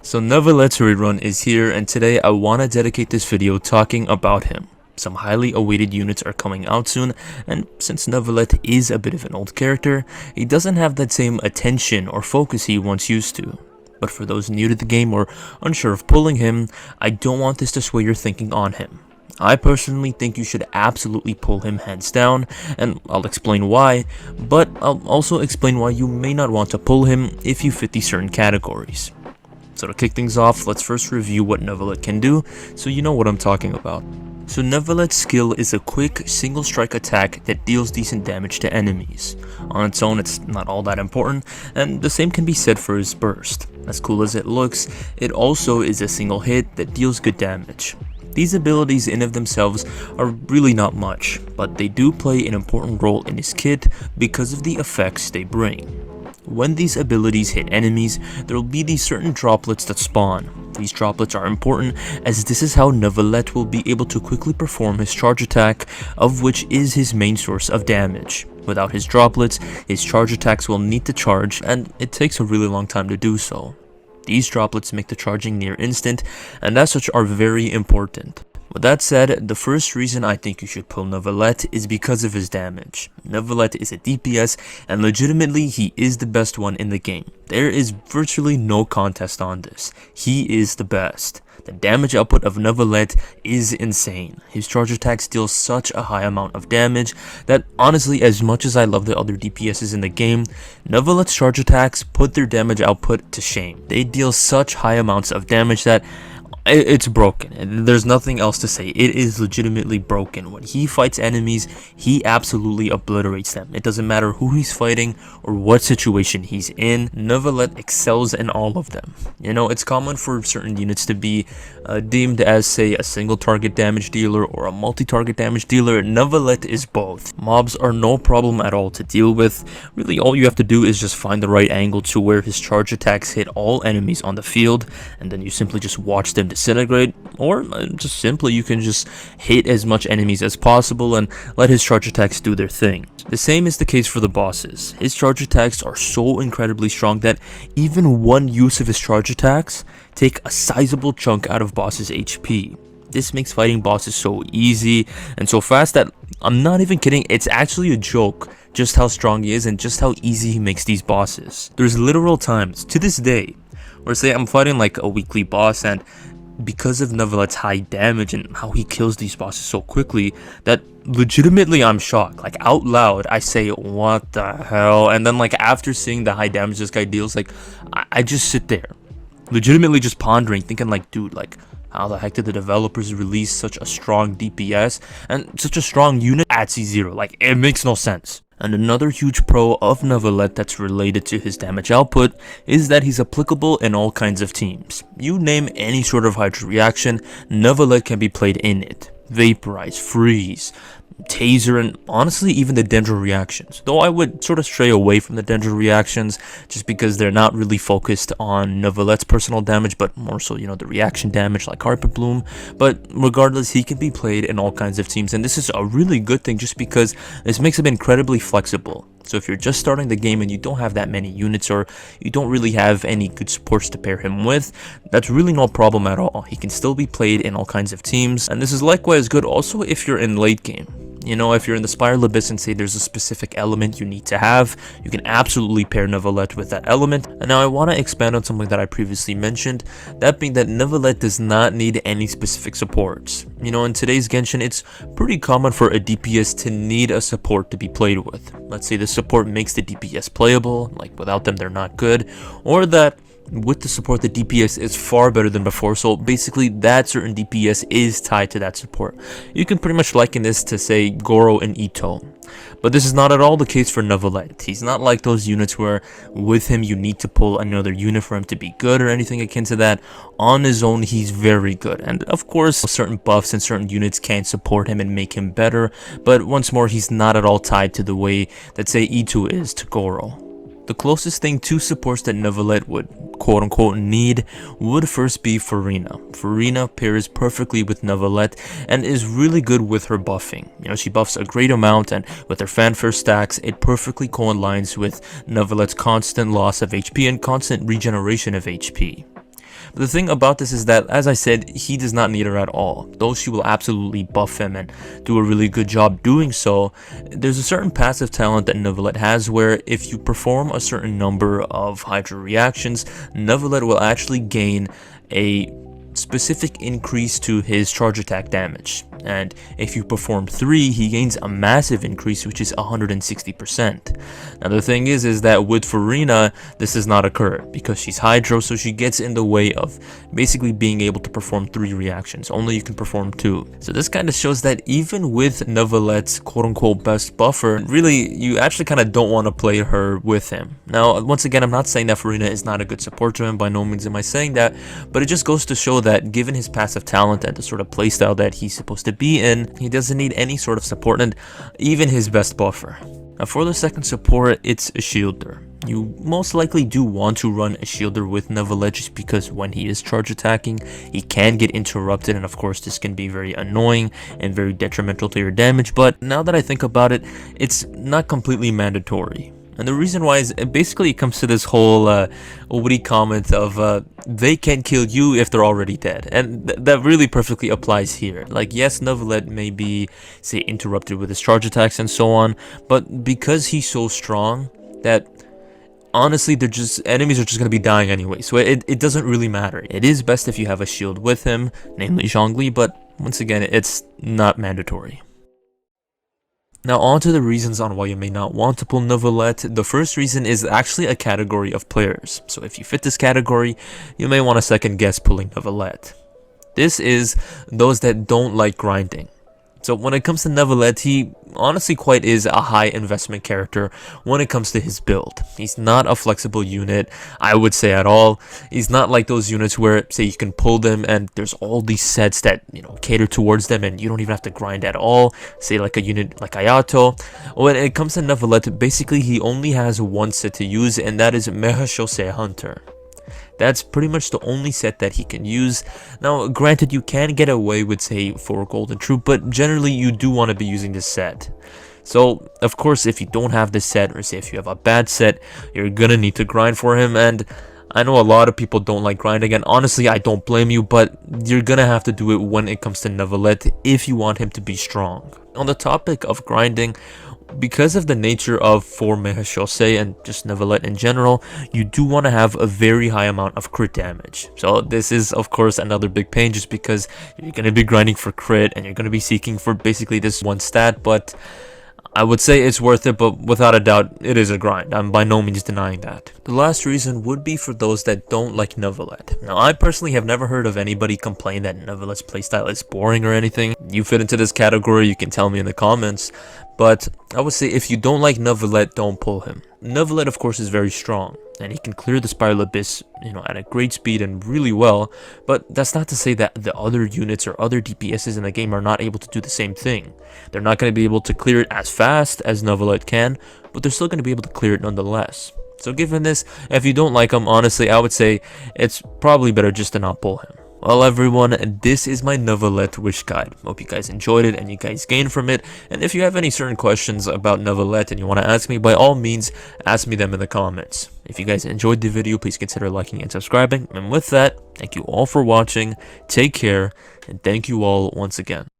So Neuvillette's Rerun is here, and today I want to dedicate this video talking about him. Some highly awaited units are coming out soon, and since Neuvillette is a bit of an old character, he doesn't have that same attention or focus he once used to. But for those new to the game or unsure of pulling him, I don't want this to sway your thinking on him. I personally think you should absolutely pull him hands down, and I'll explain why, but I'll also explain why you may not want to pull him if you fit these certain categories. So to kick things off, let's first review what Neuvillette can do, so you know what I'm talking about. So Neuvillette's skill is a quick, single strike attack that deals decent damage to enemies. On its own, it's not all that important, and the same can be said for his burst. As cool as it looks, it also is a single hit that deals good damage. These abilities in of themselves are really not much, but they do play an important role in his kit because of the effects they bring. When these abilities hit enemies, there will be these certain droplets that spawn. These droplets are important as this is how Neuvillette will be able to quickly perform his charge attack, of which is his main source of damage. Without his droplets, his charge attacks will need to charge, and it takes a really long time to do so. These droplets make the charging near instant, and as such are very important. With that said, the first reason I think you should pull Neuvillette is because of his damage. Neuvillette is a DPS, and legitimately he is the best one in the game. There is virtually no contest on this. He is the best. The damage output of Neuvillette is insane. His charge attacks deal such a high amount of damage that honestly, as much as I love the other DPSs in the game, Neuvillette's charge attacks put their damage output to shame. They deal such high amounts of damage that it's broken, and there's nothing else to say. It is legitimately broken. When he fights enemies, he absolutely obliterates them. It doesn't matter who he's fighting or what situation he's in. Neuvillette excels in all of them. You know, it's common for certain units to be deemed as, say, a single target damage dealer or a multi-target damage dealer. Neuvillette is both. Mobs are no problem at all to deal with. Really, all you have to do is just find the right angle to where his charge attacks hit all enemies on the field, and then you simply just watch them disintegrate, or just simply you can just hit as much enemies as possible and let his charge attacks do their thing. The same is the case for the bosses. His charge attacks are so incredibly strong that even one use of his charge attacks take a sizable chunk out of bosses' HP. This makes fighting bosses so easy and so fast that I'm not even kidding, it's actually a joke just how strong he is and just how easy he makes these bosses. There's literal times to this day where, say, I'm fighting like a weekly boss, and because of Neuvillette's high damage and how he kills these bosses so quickly, that legitimately I'm shocked. Like, out loud I say, what the hell? And then, like, after seeing the high damage this guy deals, like, I just sit there legitimately just pondering, thinking like, dude, like, how the heck did the developers release such a strong DPS and such a strong unit at C0? Like, it makes no sense. And another huge pro of Neuvillette that's related to his damage output is that he's applicable in all kinds of teams. You name any sort of Hydra reaction, Neuvillette can be played in it. Vaporize, freeze, taser, and honestly even the Dendro reactions. Though I would sort of stray away from the Dendro reactions just because they're not really focused on Neuvillette's personal damage, but more so, you know, the reaction damage like Carpet Bloom. But regardless, he can be played in all kinds of teams, and this is a really good thing just because this makes him incredibly flexible. So if you're just starting the game and you don't have that many units, or you don't really have any good supports to pair him with, that's really no problem at all. He can still be played in all kinds of teams, and this is likewise good also if you're in late game. You know, if you're in the Spiral Abyss and say there's a specific element you need to have, you can absolutely pair Neuvillette with that element. And now I want to expand on something that I previously mentioned, that being that Neuvillette does not need any specific supports. You know, in today's Genshin, it's pretty common for a DPS to need a support to be played with. Let's say the support makes the DPS playable, like without them they're not good, or that with the support, the DPS is far better than before, so basically that certain DPS is tied to that support. You can pretty much liken this to, say, Goro and Ito. But this is not at all the case for Neuvillette. He's not like those units where with him you need to pull another unit for him to be good or anything akin to that. On his own, he's very good. And of course, certain buffs and certain units can support him and make him better. But once more, he's not at all tied to the way that, say, Ito is to Goro. The closest thing to supports that Neuvillette would quote-unquote need would first be Farina. Farina pairs perfectly with Neuvillette and is really good with her buffing. You know, she buffs a great amount, and with her fanfare stacks, it perfectly coincides with Neuvillette's constant loss of HP and constant regeneration of HP. But the thing about this is that, as I said, he does not need her at all. Though she will absolutely buff him and do a really good job doing so, there's a certain passive talent that Neuvillette has where if you perform a certain number of Hydra reactions, Neuvillette will actually gain a specific increase to his charge attack damage, and if you perform 3, he gains a massive increase, which is 160%. Now the thing is that with Farina, this does not occur because she's Hydro, so she gets in the way of basically being able to perform 3 reactions. Only you can perform 2. So this kind of shows that even with Neuvillette's quote-unquote best buffer, really you actually kind of don't want to play her with him. Now once again, I'm not saying that Farina is not a good support to him, by no means am I saying that, but it just goes to show that given his passive talent and the sort of playstyle that he's supposed to be in, he doesn't need any sort of support, and even his best buffer. Now for the second support, it's a shielder. You most likely do want to run a shielder with Neuvillette just because when he is charge attacking, he can get interrupted, and of course this can be very annoying and very detrimental to your damage, but now that I think about it, it's not completely mandatory. And the reason why is basically it comes to this whole witty comment of they can kill you if they're already dead, and that really perfectly applies here. Like, yes, Neuvillette may be, say, interrupted with his charge attacks and so on, but because he's so strong that honestly enemies are just going to be dying anyway, so it doesn't really matter. It is best if you have a shield with him, namely Zhongli, but once again, it's not mandatory. Now on to the reasons on why you may not want to pull Neuvillette. The first reason is actually a category of players. So if you fit this category, you may want to second guess pulling Neuvillette. This is those that don't like grinding. So when it comes to Neuvillette, he honestly quite is a high investment character when it comes to his build. He's not a flexible unit, I would say, at all. He's not like those units where, say, you can pull them and there's all these sets that, you know, cater towards them and you don't even have to grind at all. Say like a unit like Ayato. When it comes to Neuvillette, basically he only has one set to use, and that is Mecha Chaussée Hunter. That's pretty much the only set that he can use. Now, granted, you can get away with, say, 4 golden troop, but generally you do want to be using this set. So, of course, if you don't have this set, or say if you have a bad set, you're gonna need to grind for him, and I know a lot of people don't like grinding, and honestly, I don't blame you, but you're gonna have to do it when it comes to Neuvillette if you want him to be strong. On the topic of grinding, because of the nature of 4 Mecha Chaussée and just Neuvillette in general, you do want to have a very high amount of crit damage. So this is of course another big pain just because you're going to be grinding for crit and you're going to be seeking for basically this one stat, but I would say it's worth it, but without a doubt, it is a grind. I'm by no means denying that. The last reason would be for those that don't like Neuvillette. Now, I personally have never heard of anybody complain that Neuvillette's playstyle is boring or anything. You fit into this category, you can tell me in the comments. But I would say if you don't like Neuvillette, don't pull him. Neuvillette, of course, is very strong, and he can clear the Spiral Abyss, you know, at a great speed and really well, but that's not to say that the other units or other DPSs in the game are not able to do the same thing. They're not going to be able to clear it as fast as Neuvillette can, but they're still going to be able to clear it nonetheless. So given this, if you don't like him, honestly, I would say it's probably better just to not pull him. Well everyone, this is my Neuvillette wish guide. Hope you guys enjoyed it and you guys gained from it. And if you have any certain questions about Neuvillette and you want to ask me, by all means, ask me them in the comments. If you guys enjoyed the video, please consider liking and subscribing. And with that, thank you all for watching, take care, and thank you all once again.